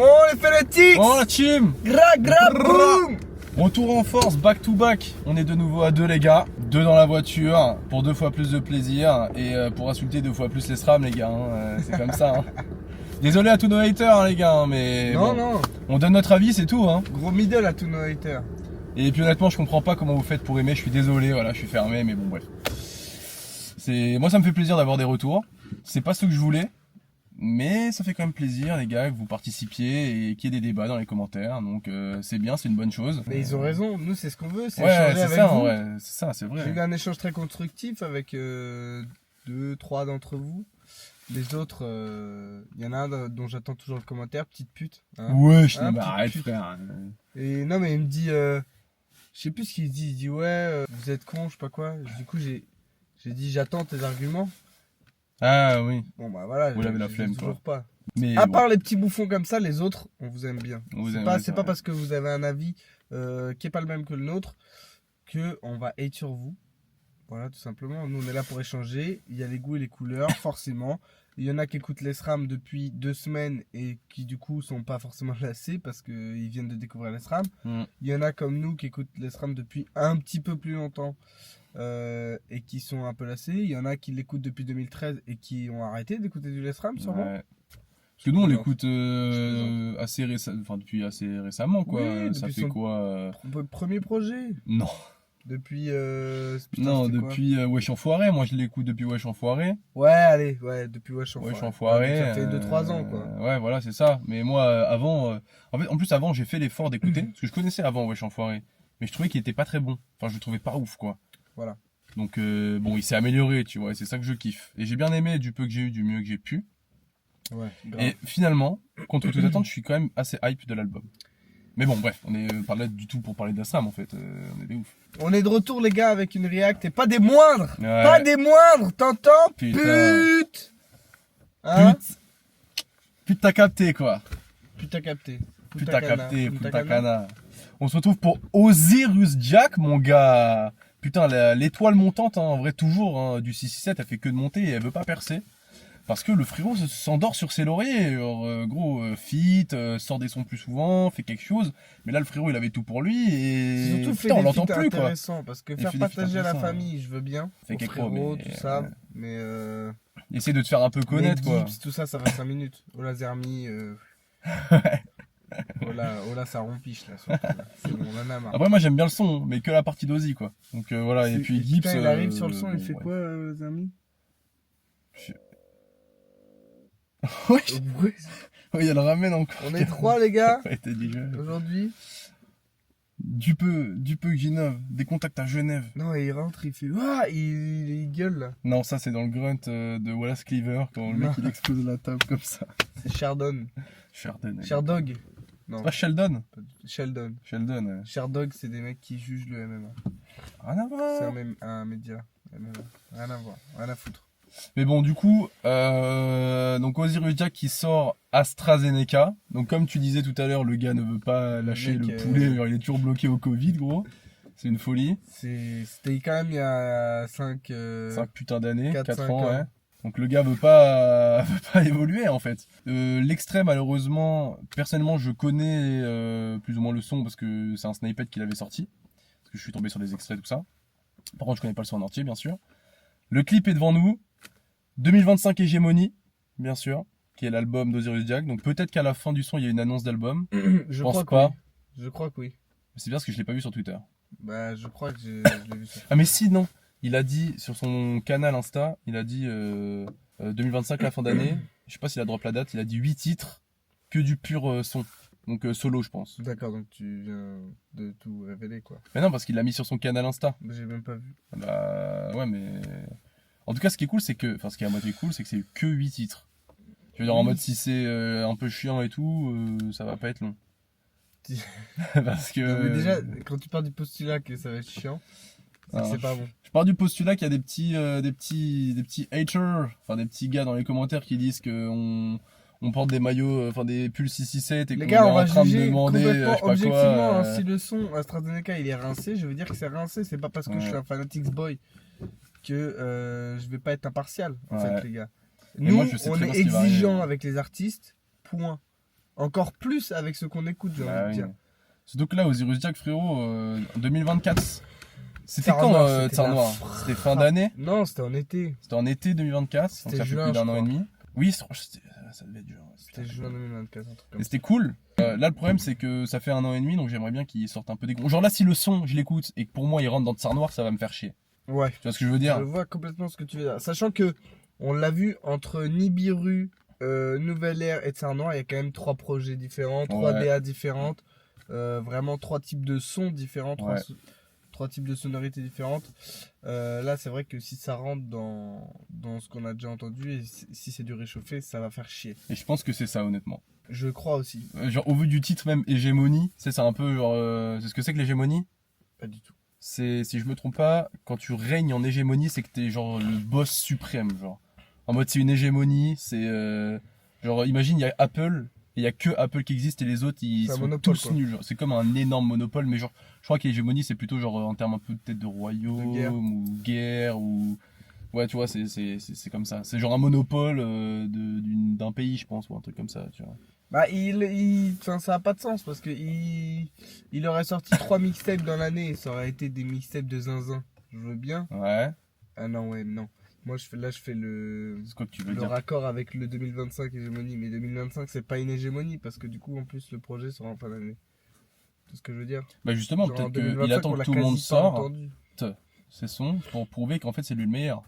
Oh, les fanatiques. Oh la team. Boum. Retour en force, back to back. On est de nouveau à deux les gars. Deux dans la voiture pour 2 fois plus de plaisir et pour insulter 2 fois plus les SRAM les gars. C'est comme ça. Désolé à tous nos haters les gars, mais Non, bon, non. on donne notre avis, c'est tout. Gros middle à tous nos haters. Et puis honnêtement, je comprends pas comment vous faites pour aimer. Je suis désolé, voilà, je suis fermé, mais bon bref. Moi, ça me fait plaisir d'avoir des retours. C'est pas ce que je voulais. Mais ça fait quand même plaisir les gars que vous participiez et qu'il y ait des débats dans les commentaires, donc c'est bien, c'est une bonne chose. Mais ils ont raison, nous c'est ce qu'on veut, c'est ouais, échanger avec vous. Ouais, c'est ça, c'est vrai. J'ai eu un échange très constructif avec 2, 3 d'entre vous. Les autres, il y en a un dont j'attends toujours le commentaire, petite pute. Hein. Ouais, je Hein, bah, arrête pute. frère. Et non mais il me dit, je sais plus ce qu'il dit, il dit ouais, vous êtes con, je sais pas quoi. Du coup j'ai dit j'attends tes arguments. Ah oui. Bon bah voilà, Vous l'avez la flemme toujours pas. Mais À bon. part les petits bouffons comme ça, les autres, on vous aime bien. C'est pas vrai. parce que vous avez un avis qui est pas le même que le nôtre que on va hate sur vous. Voilà, tout simplement. Nous, on est là pour échanger. Il y a les goûts et les couleurs, forcément. Il y en a qui écoutent les SRAM depuis 2 semaines et qui, du coup, sont pas forcément lassés parce qu'ils viennent de découvrir les SRAM. Il y en a comme nous qui écoutent les SRAM depuis un petit peu plus longtemps et qui sont un peu lassés. Il y en a qui l'écoutent depuis 2013 et qui ont arrêté d'écouter du SRAM, sûrement. Ouais. Parce que nous, on l'écoute depuis assez récemment, quoi. Oui, ça fait son quoi premier projet. Non. Depuis. Depuis Wesh Enfoiré. Moi, je l'écoute depuis Wesh Enfoiré. Ouais, allez, depuis Wesh Enfoiré. Wesh Enfoiré. Ça fait 2-3 ans, quoi. Ouais, voilà, c'est ça. Mais moi, avant. En plus, avant, j'ai fait l'effort d'écouter. Parce que je connaissais avant Wesh Enfoiré. Mais je trouvais qu'il était pas très bon. Enfin, je le trouvais pas ouf, quoi. Voilà. Donc, bon, il s'est amélioré, tu vois. Et c'est ça que je kiffe. Et j'ai bien aimé du peu que j'ai eu, du mieux que j'ai pu. Ouais, grave. Et finalement, contre toute attente, je suis quand même assez hype de l'album. Mais bon, bref, on est pas là du tout pour parler d'Asram en fait. On est des ouf. On est de retour, les gars, avec une react et pas des moindres. Ouais. Pas des moindres, t'entends? Putain. Pute. Hein? Pute, t'as capté quoi. Pute, t'as capté. Pute, t'as capté, Punta Cana. On se retrouve pour Osiris Jack, mon gars. Putain, l'étoile montante, hein, en vrai, toujours, hein, du 667, elle fait que de monter et elle veut pas percer. Parce que le frérot s'endort sur ses lauriers. Alors, gros, fit, sort des sons plus souvent, fait quelque chose. Mais là, le frérot, il avait tout pour lui et Surtout fait on des l'entend feats plus quoi. intéressants parce que faire fait des feats partager à la intéressants, famille, je veux bien. Fait Au quelque frérot, mais, tout ça. Mais Essaye de te faire un peu connaître les quoi. Gibbs, tout ça, ça va 5 minutes. Ola Zermi. Ola, ça rompiche là. Surtout, là. C'est bon, on en a marre. Après, moi, j'aime bien le son, mais que la partie d'Ozzy quoi. Donc voilà, et puis Gibbs. Putain, il arrive sur le son, il bon, fait ouais. quoi, Ola Zermi? Ouais, Ouais. ouais, il le ramène encore. On est 3 les gars Ouais, t'as dit, aujourd'hui. Du peu Ginov, des contacts à Genève. Non, et il rentre, il fait ah, il gueule là. Non, ça c'est dans le grunt de Wallace Cleaver quand le mec il explose la table comme ça. C'est Shardon. Sheldon. Sherdog. Non. C'est pas Sheldon. Sheldon. Sheldon. Ouais. Sherdog, c'est des mecs qui jugent le MMA. Rien à voir. C'est un média. MMA. Rien à voir, rien à foutre. Mais bon, du coup, donc Osiris Jack qui sort AstraZeneca. Donc comme tu disais tout à l'heure, le gars ne veut pas lâcher le poulet, genre, il est toujours bloqué au Covid, gros. C'est une folie. C'était quand même il y a 5 putains d'années, 4 ans. Ouais. Donc le gars veut pas évoluer en fait. L'extrait malheureusement, personnellement je connais plus ou moins le son parce que c'est un snippet qu'il avait sorti. Parce que je suis tombé sur des extraits tout ça. Par contre je connais pas le son en entier bien sûr. Le clip est devant nous. 2025 Hégémonie, bien sûr, qui est l'album d'Osiris Jack. Donc peut-être qu'à la fin du son il y a une annonce d'album. Je pense crois pas. Que oui. Je crois que oui. C'est bien parce que je l'ai pas vu sur Twitter. Bah je crois que je l'ai vu sur Ah mais si non. Il a dit sur son canal Insta, il a dit 2025 la fin d'année. Je sais pas s'il a drop la date. Il a dit 8 titres, que du pur son. Donc solo je pense. D'accord, donc tu viens de tout révéler quoi. Mais non parce qu'il l'a mis sur son canal Insta. J'ai même pas vu. Bah ouais mais... En tout cas ce qui est cool c'est que... Enfin ce qui est à moitié cool c'est que c'est que 8 titres. Je veux dire en mode si c'est un peu chiant et tout, ça va pas être long. Parce que... Non, mais déjà, quand tu pars du postulat que ça va être chiant, c'est pas bon. Je pars du postulat qu'il y a des petits haters, enfin des petits gars dans les commentaires qui disent que on porte des maillots, enfin des pulls 667 et qu'on est en train de demander, je sais pas objectivement, quoi. hein, si le son AstraZeneca il est rincé, je veux dire que c'est rincé. C'est pas parce que je suis un Fanatics boy que je vais pas être impartial, en fait, les gars. Nous, moi, je sais on très est bien ce qui va exigeant arriver. avec les artistes, point. encore plus avec ce qu'on écoute, j'ai envie de dire. Surtout que là, Osiris Jack, frérot, en 2024, c'était Tsar quand Noir, Tsar Noir? C'était fin d'année? Non, c'était en été. C'était en été 2024, donc ça fait juin, plus d'un je an et crois. demi. Oui, ça devait être juin. C'était juin 2024, un truc comme Et ça. c'était cool. Là, le problème, c'est que ça fait un an et demi, donc j'aimerais bien qu'il sorte un peu des gros. Genre là, si le son, je l'écoute, et que pour moi, il rentre dans Tsar Noir, ça va me faire chier. Ouais. Tu vois ce que je veux dire? Je vois complètement ce que tu veux dire. Sachant que on l'a vu entre Nibiru, Nouvelle Ère et Tsar Noir, il y a quand même 3 projets différents, 3 DA différentes, vraiment 3 types de sons différents, 3 types de sonorités différentes. Là, c'est vrai que si ça rentre dans ce qu'on a déjà entendu et si c'est du réchauffé, ça va faire chier. Et je pense que c'est ça, honnêtement. Je crois aussi. Genre, au vu du titre même, Hégémonie, c'est un peu genre. C'est ce que c'est que l'hégémonie? Pas du tout. C'est, si je me trompe pas, quand tu règnes en hégémonie, c'est que t'es genre le boss suprême, genre. En mode, c'est une hégémonie, c'est. Genre, imagine, il y a Apple, et il y a que Apple qui existe, et les autres, ils sont monopole, tous quoi. nuls. Genre. C'est comme un énorme monopole, mais genre, je crois que l'hégémonie, c'est plutôt genre en termes un peu peut-être de royaume, ou guerre, ou. Ouais, tu vois, c'est comme ça. C'est genre un monopole d'un pays, je pense, ou un truc comme ça, tu vois. Bah, enfin, ça a pas de sens parce que il aurait sorti 3 mixtapes dans l'année, ça aurait été des mixtapes de zinzin. Je veux bien. Ouais. Ah non, ouais, non. Moi, je fais le C'est quoi que tu veux le dire? raccord avec le 2025 hégémonie, mais 2025 c'est pas une hégémonie parce que du coup en plus le projet sera en fin d'année. C'est ce que je veux dire. Bah justement, Genre, en peut-être qu'il 2025, attend on que l'a tout le monde quasi pas sorte entendu. ses sons pour prouver qu'en fait c'est lui le meilleur.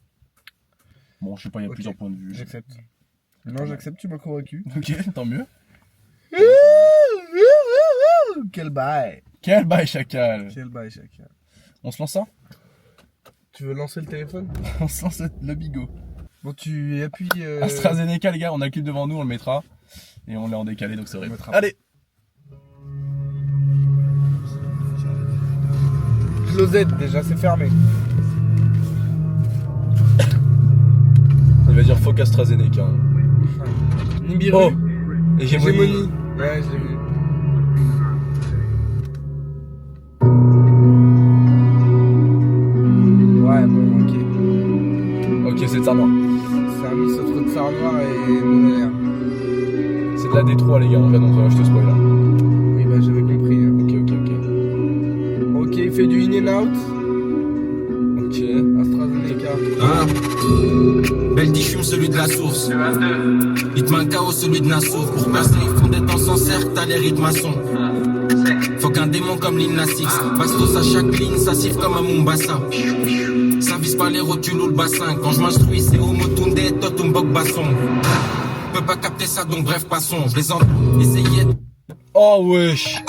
Bon, je sais pas, il y a Ok. plusieurs points de vue. J'accepte. Non, j'accepte, tu m'as convaincu. Ok, tant mieux. Quel bail. Quel bail chacal. Quel bail chacun. On se lance ça? Tu veux lancer le téléphone? On se lance le bigot. Bon, tu appuies. AstraZeneca, les gars, on a le clip devant nous, on le mettra. Et on l'a en décalé, donc c'est vrai. On mettra. Allez! Closet, déjà c'est fermé. Il va dire fuck AstraZeneca. Hein. Nibiru. Oh! Hégémonie. Ouais, je l'ai vu. Ouais, bon, ok. Ok, c'est Tsar Noir. C'est un mix entre Tsar Noir et Nouvelle Ère. C'est de la D3, les gars, en fait, donc je te spoil là. Oui, bah j'avais compris. Hein. Ok. Ok, il fait du in and out. Ok. AstraZeneca. Hein Belle fume celui de la source. Hitman KO celui de Nassour. Pour percer ils font des temps sans cercle, t'as les rythmes à son. Faut qu'un démon comme Lina Six. Bastos à chaque ligne, ça siffle comme un Mombasa. Ça vise pas les rotules ou le bassin. Quand je m'instruis c'est Homo Tunde, Totumbok Basson. Peux pas capter ça donc bref passons. Je les entends essayer de... Oh wesh!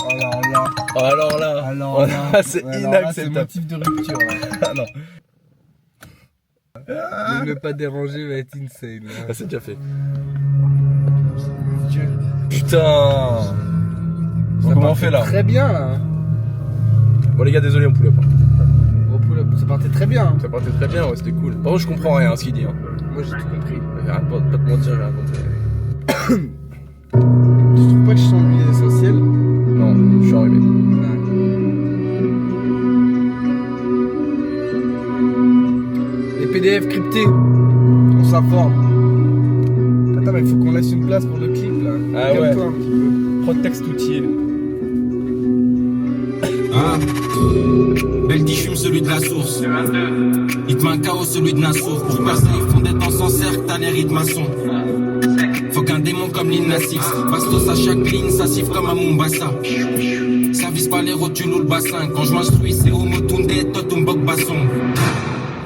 Alors là. Alors là, c'est ouais, alors là, c'est inacceptable. motif de rupture. Là. Ah non, Ne pas déranger va être insane. Là. c'est déjà fait. Putain! Donc, comment on fait là? Très bien là. Bon les gars, désolé, on pouvait pas. Gros pull-up, ça partait très bien. Hein. Ça partait très bien, ouais, c'était cool. Par contre, je comprends rien à ce qu'il dit. Hein. Moi j'ai tout compris. Pas te mentir, j'ai rien compris. Tu trouves pas que je sens l'huile essentielle? Non, je suis arrivé. Les PDF cryptés, on s'informe. Attends, mais il faut qu'on laisse une place pour le clip là. Ah ouais. Calme-toi un petit peu. Protexte utile. Hein Belle fume celui de la source. Hitman KO celui de Nassour. Pour percer ils font des temps sans cercle, t'as les rythmes à son. Faut qu'un démon comme Lina Six. Bastos à chaque ligne, ça siffle comme un Mombasa. Ça vise pas les rotules ou le bassin. Quand je m'instruis c'est Homo Tunde, Totumbok Basson.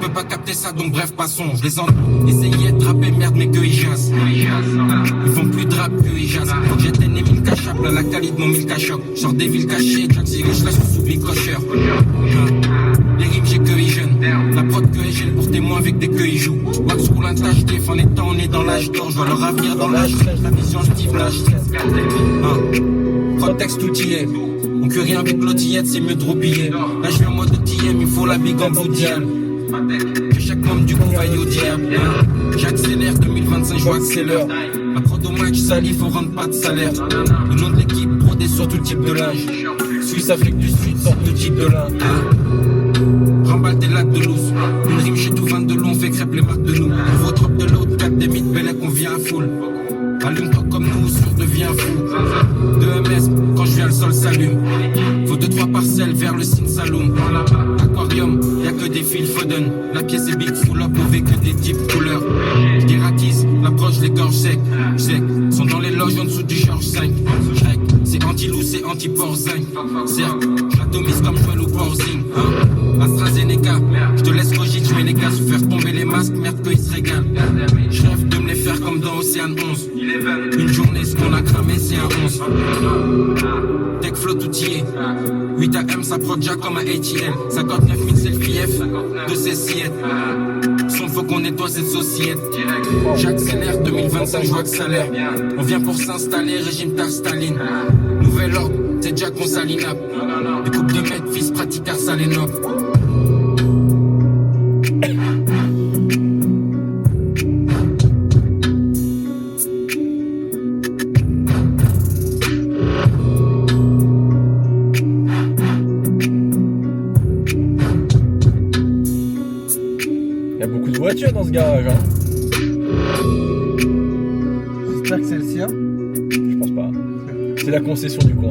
Peux pas capter ça donc bref passons. Je les entends essayer de rapper merde mais que ils jassent. Ils font plus de rap que ils jassent. Faut que j'éteigne les 1000 cachap, là la qualité mon 1000 cachop. Sors des villes cachées, Jack Zilly, je lâche sous les cocheurs. Les rimes j'ai que ils jeûnent. La prod que gèle pour témoin avec des queuilles jouent. Max roule un tâche déf en étant on est dans l'âge d'or. Je vois leur avenir dans l'âge. La vision je dive l'âge. Contexte outillé. On cueille rien avec l'otillette, c'est mieux de roupiller. Là je viens en mode TM, il faut la big en bout de diable. Que chaque membre du coup vaille au diable. J'accélère 2025, je vois que c'est l'heure. La prod au match sali, faut rendre pas de salaire. Le nom de l'équipe brodé sur tout type de linge. Suisse, Afrique du Sud, sort tout type de linge. Remballe tes lacs de loose. Une rime chez tout 22 long, fait crêpe les marques de nous. Nouveau drop de l'autre, 4 des mythes, bellec, on vient à full. Allume-toi comme nous, sûr deviens fou. De MS, quand je viens le sol s'allume. Faut 2-3 parcelles vers le Sin Saloon. Aquarium, y'a que des fils Foden. La pièce est big full up, mauvais que des types couleurs. J'dératise, l'approche les gorges secs. Sont dans les loges en dessous du George 5. Shrek, c'est anti-loup, c'est anti-porzing. Certes, j'atomise comme Joël ou Porzing. AstraZeneca, j'te laisse cogite, j'mets les gaz, faire tomber les masques, merde qu'ils se régalent. J'rêve de me les faire comme dans Océane 11. Une journée, ce qu'on a cramé, c'est un 11. Tech flow outillé. 8 AM, ça prod déjà comme un ATL. 59 000 selfie F, de ces sillettes. Son faut qu'on nettoie cette société. J'accélère, 2025, je vois que ça l'air. On vient pour s'installer, régime Tar Staline. Nouvel ordre, c'est déjà qu'on s'alinap. Des coupes de mètres, fils pratique Arsalénop. Il y a beaucoup de voitures dans ce garage, hein. J'espère que c'est le sien. Je pense pas. C'est la concession du coin.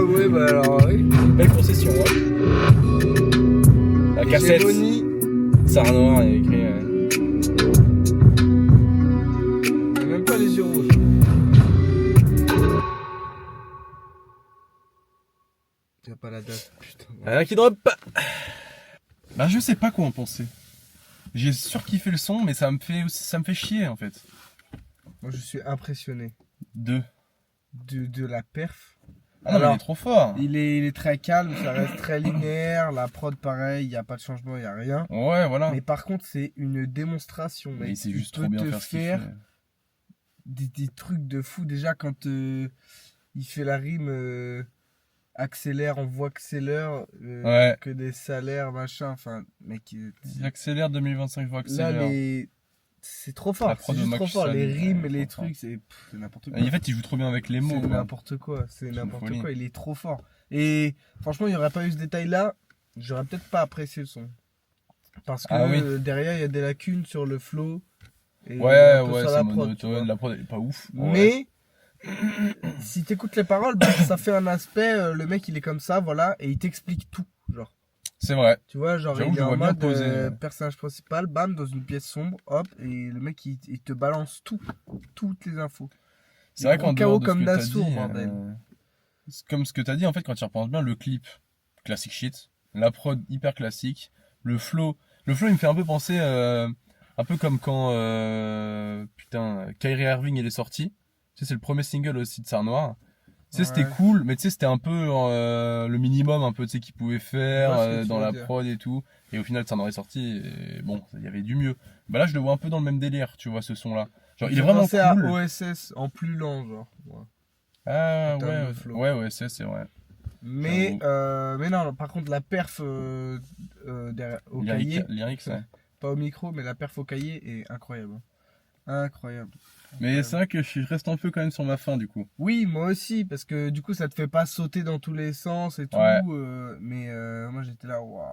Oui, bah alors oui. Belle concession, hein. La cassette. Hégémonie. Sarah Noir, il y a écrit. Il y a même pas les yeux rouges. Il y a pas la date. Putain. Rien qui drop. Bah, je sais pas quoi en penser. J'ai surkiffé le son, mais ça me fait chier en fait. Moi, je suis impressionné De. de la perf. Ah non, mais il est trop fort. Il est très calme, ça reste très linéaire. La prod, pareil, il n'y a pas de changement, il n'y a rien. Ouais, voilà. Mais par contre, c'est une démonstration. Mais Mec. c'est Il juste peut trop bien te faire ce qu'il faire fait. des trucs de fou. Déjà, quand il fait la rime accélère, on voit accélère, Ouais. que des salaires, machin. Enfin, mec, Il accélère 2025, je vois là, accélère. c'est trop fort. La prod C'est de juste trop Max fort. Les Sally, rimes ouais, et les trop trucs, c'est n'importe quoi. En fait, il joue trop bien avec les mots. C'est quoi. n'importe quoi, c'est une n'importe folie. quoi, il est trop fort. Et franchement, il n'y aurait pas eu ce détail-là, j'aurais peut-être pas apprécié le son. Parce que Ah oui. derrière, il y a des lacunes sur le flow. Et Ouais, un peu ouais, sur c'est la prod, tu vois. monotone. La prod, elle est pas ouf. Ouais. Mais si t'écoutes les paroles, bah, ça fait un aspect, le mec il est comme ça, voilà, et il t'explique tout. Genre, C'est vrai. tu vois, genre J'avoue, il je est le en vois bien mode posé. personnage principal, bam, dans une pièce sombre, hop, et le mec il te balance toutes les infos. C'est vrai qu'en dehors de ce comme que t'as Nassour, dit, bordel. c'est comme ce que t'as dit, en fait, quand tu y repenses bien, le clip, classic shit, la prod, hyper classique, le flow, il me fait un peu penser, un peu comme quand, Kyrie Irving, il est sorti. Tu sais, c'est le premier single aussi de Sarah Noir. Tu sais, c'était Ouais. cool, mais tu sais, c'était un peu le minimum, un peu, tu sais, qu'il pouvait faire Je vois ce que tu dans veux la dire. prod et tout. Et au final, Sarah Noir est sorti, et bon, il y avait du mieux. Bah là, je le vois un peu dans le même délire, tu vois, ce son-là. Genre, il est vraiment Pensez cool. à OSS en plus lent, genre. Ouais. Ah en termes ouais, de flow. ouais, c'est vrai. Mais, J'avoue. mais non, par contre, la perf au cahier, Lyrics, ouais. pas au micro, mais la perf au cahier est incroyable. Incroyable. Mais c'est vrai que je reste un peu quand même sur ma fin du coup. Oui, moi aussi, parce que du coup, ça te fait pas sauter dans tous les sens et tout. Ouais. Mais moi, j'étais là, waouh.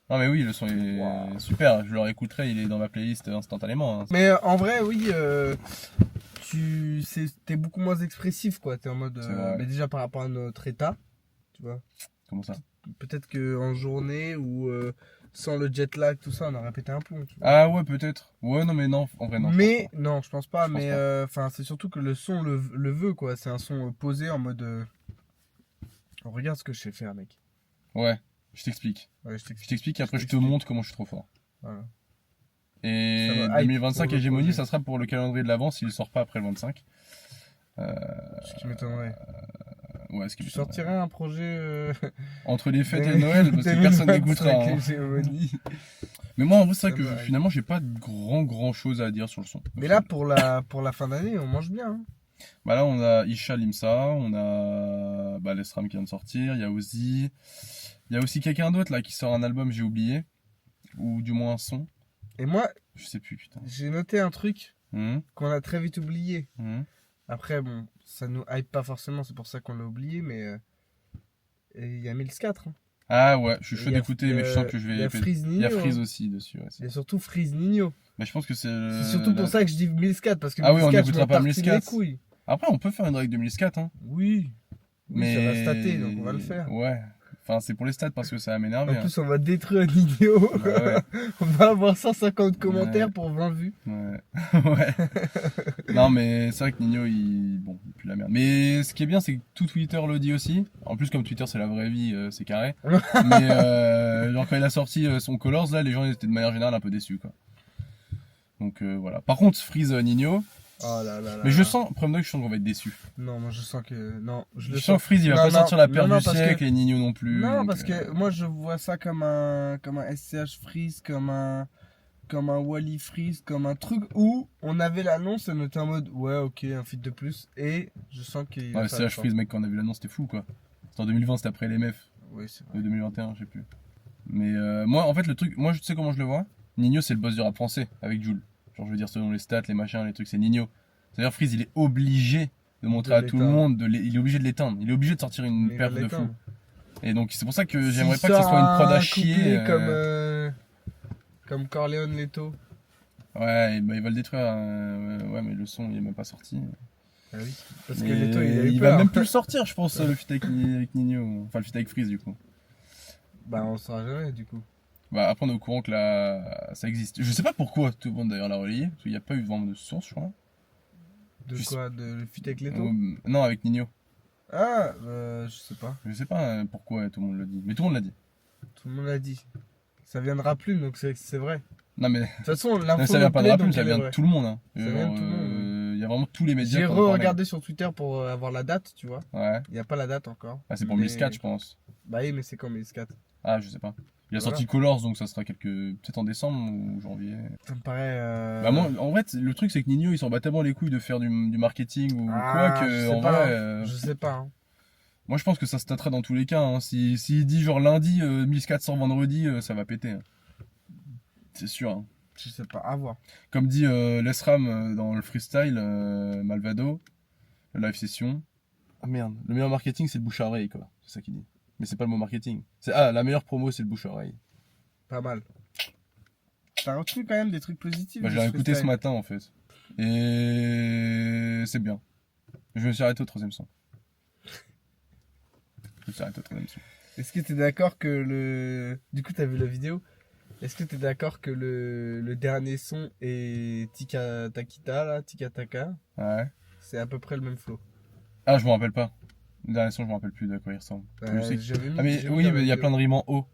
Non mais oui, le son est Wow. super, je le réécouterai, il est dans ma playlist instantanément. Hein. Mais en vrai, oui, t'es beaucoup moins expressif, quoi. T'es en mode. C'est vrai. Mais déjà par rapport à notre état, tu vois. Comment ça? Peut-être qu'en journée ou sans le jet lag, tout ça, on aurait pété un plomb. Tu vois. Ah ouais, peut-être. Ouais, non mais non, en vrai non. Mais non, je pense pas. Je pense Mais pas. enfin, c'est surtout que le son le veut, quoi. C'est un son posé en mode. Regarde ce que je sais faire, mec. Ouais, je t'explique. Ouais, Je t'explique et après je te t'explique. montre comment je suis trop fort. Voilà. Et Ça va hype 2025 pour le Hégémonie, projet. ça sera pour le calendrier de l'avant s'il sort pas après le 25. Ce qui m'étonnerait. Ouais, ce qui Tu me sortirais un projet. entre les fêtes et Noël, parce que personne n'écoutera. Hein. Hégémonie. Mais moi en vrai c'est vrai Ça que va. finalement j'ai pas de grand chose à dire sur le son. Mais là, pour la fin d'année, on mange bien. Hein. Bah là on a Isha Limsa, on a Lesram qui vient de sortir, il y a Ozzy, il y a aussi quelqu'un d'autre là qui sort un album, j'ai oublié, ou du moins un son, Et moi, je sais plus putain. j'ai noté un truc Hum, qu'on a très vite oublié. hum. Après, bon, ça nous hype pas forcément, c'est pour ça qu'on l'a oublié, mais il y a Mills 4. Hein. Ah ouais, je suis chaud Il y a- d'écouter, mais je sens que je vais. Il y a Freeze Il y a Nino. Freeze hein. aussi dessus. Ouais, Il y a surtout Freeze Nino. mais je pense que c'est. C'est surtout pour ça que je dis Milscat, parce que Ah oui, on Milscat, je n'écoutera m'en pas tartine Milscat. les couilles. Après, on peut faire une règle de 1004, hein. Oui. Oui, Mais. ça va stater, donc on va le faire. Ouais. Enfin, c'est pour les stats parce que ça va m'énerver. En plus, on va détruire Nino. Ouais. On va avoir 150 commentaires pour 20 vues. Ouais. Ouais. Non, mais c'est vrai que Nino, bon, il pue la merde. Mais ce qui est bien, c'est que tout Twitter le dit aussi. En plus, comme Twitter, c'est la vraie vie, c'est carré. Mais genre, quand il a sorti son Colors, là, les gens étaient de manière générale un peu déçus, quoi. Donc voilà. Par contre, Freeze Nino. Oh là là là. Mais je sens, premier degré, je sens qu'on va être déçus. Non, moi je sens que. Non, Je sens que Freeze, il va Non, pas non, sortir la paire non, du parce que- siècle et Nino non plus. Non, donc, parce que moi je vois ça comme un SCH Freeze, comme un Wally Freeze, comme un truc où on avait l'annonce et on était en mode ouais, ok, un feat de plus. Et je sens qu'il. Ouais, ça va CH Freeze, mec, quand on a vu l'annonce, c'était fou, quoi. C'était en 2020, c'était après l'MF. Oui, c'est vrai. 2021, je sais plus. Mais moi, en fait, le truc, moi, je sais comment je le vois. Nino, c'est le boss du rap français avec Jul. Genre, je veux dire, selon les stats, les machins, les trucs, c'est Nino. C'est-à-dire, Freeze, il est obligé de montrer De à tout le l'éteindre. monde, il est obligé de l'éteindre. Il est obligé de sortir une Mais il va perf de fou. l'éteindre. Et donc, c'est pour ça que S'il j'aimerais pas que ça sort soit une prod un à chier. couplet comme Corleone Leto. Ouais, bah, il va le détruire. Ouais, mais le son, il est même pas sorti. Ah oui. Parce que Mais Leto, il a eu il peur. va même plus le sortir, je pense, le feat avec Nino. Enfin, le feat avec Freeze, du coup. Bah, on saura jamais du coup. Bah, après, on est au courant que ça existe. Je sais pas pourquoi tout le monde d'ailleurs l'a relayé. Parce qu'il n'y a pas eu vraiment de source, je crois. De Je quoi De le feat avec Leto Non, avec Nino. Ah, je sais pas. Je sais pas pourquoi tout le monde le dit. Mais tout le monde l'a dit. Tout le monde l'a dit. Ça viendra plus, donc c'est vrai. Non, mais De toute façon, non, l'info ça vient me pas de plaît, Rapple, donc ça elle est vient de vraie. tout le monde. Hein. Ça vient de tout le monde, Il y a vraiment tous les médias. J'ai qui en parlaient. re-regardé sur Twitter pour avoir la date, tu vois. Ouais. Il n'y a pas la date encore. Ah, c'est pour Mais- 1004, je pense. Bah oui, mais c'est quand 1004. Ah, je sais pas. Il a Voilà. sorti Colors, donc ça sera peut-être en décembre ou janvier. Ça me paraît. Bah, moi, en fait, le truc, c'est que Nino, il s'en bat tellement les couilles de faire du marketing ou quoi je que, sais en pas, vrai. Je sais pas. Hein. Moi, je pense que ça se tâtera dans tous les cas. Hein. S'il dit genre lundi, 1400 vendredi, ça va péter. Hein. C'est sûr. Hein. Je sais pas, à voir. Comme dit Lesram dans le freestyle, Malvado, le live session. Ah merde, le meilleur marketing, c'est le bouche à oreille, quoi. C'est ça qu'il dit. Mais c'est pas le mot marketing. La meilleure promo, c'est le bouche à oreille. Pas mal. T'as retenu quand même des trucs positifs. Bah, de j'ai ce écouté ce freestyle. matin, en fait. Et c'est bien. Je me suis arrêté au troisième son. Je me suis arrêté au troisième son. Est-ce que t'es d'accord que le. Du coup, t'as vu la vidéo? Est-ce que t'es d'accord que le dernier son est Tika Takita, là, Tika Taka? Ouais. C'est à peu près le même flow. Ah, je me rappelle pas. Le dernier son, je me rappelle plus de quoi il ressemble. Je sais que- J'avais mis- Ah, mais j'ai mis oui, dans mais la il y a vidéo. plein de rimes en haut.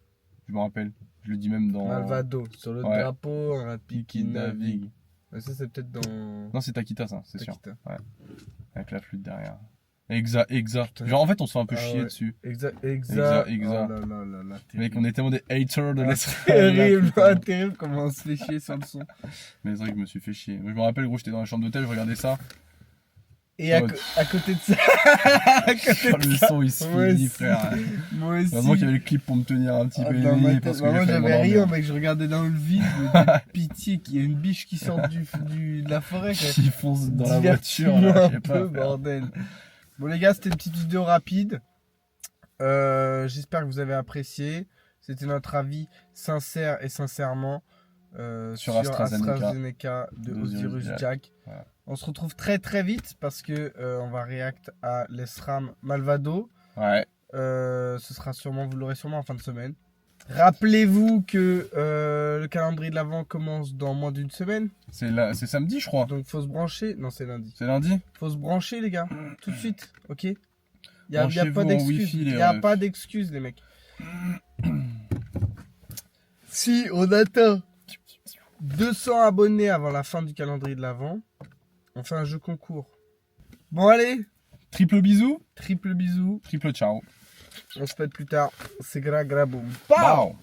Je me rappelle. Je le dis même dans. Malvado, sur le Ouais. drapeau, un rapide qui navigue. navigue. Ouais, ça, c'est peut-être dans. Non, c'est Takita, ça, c'est sûr. Takita. Avec la flûte derrière. Exa. Putain. Genre, en fait, on se fait un peu Ah chier ouais. dessus. Exa. Exa. Oh là là là là. Mec, on est tellement des haters de Ah, l'esprit. terrible, terrible comment on se fait chier sur le son. Mais c'est vrai que je me suis fait chier. Moi, je me rappelle, gros, j'étais dans la chambre d'hôtel, je regardais ça. Et Oh. à côté de ça. à côté de Le ça. son, il se Moi finit, aussi. frère. Moi aussi. Heureusement qu'il y avait le clip pour me tenir un petit Ah, peu dans ma éveillé tête. parce que Bah, moi j'ai failli j'avais rien, m'endormir. mec, je regardais dans le vide, je me disais, pitié qu'il y ait une biche qui sort de la forêt. Quoi. Qui fonce dans la Divertis-moi voiture, là, je un sais peu, pas. frère. bordel. Bon les gars, c'était une petite vidéo rapide. J'espère que vous avez apprécié. C'était notre avis sincère et sincèrement Sur AstraZeneca de d'Osiris Osiris Jack. Jack. Voilà. On se retrouve très très vite parce que on va react à l'ESRAM Malvado. Ouais. Ce sera sûrement, vous l'aurez sûrement en fin de semaine. Rappelez-vous que le calendrier de l'Avent commence dans moins d'une semaine. C'est samedi, je crois. Donc faut se brancher. Non, c'est lundi. C'est lundi. Faut se brancher, les gars. Tout de suite, ok? Il n'y a Branchez-vous pas en d'excuses. Wi-Fi, Il les n'y a refs. pas d'excuses, les mecs. Si on atteint 200 abonnés avant la fin du calendrier de l'Avent, on fait un jeu concours. Bon, allez, Triple bisou, triple bisou. triple ciao. On se pète plus tard. C'est gra boum. Pow.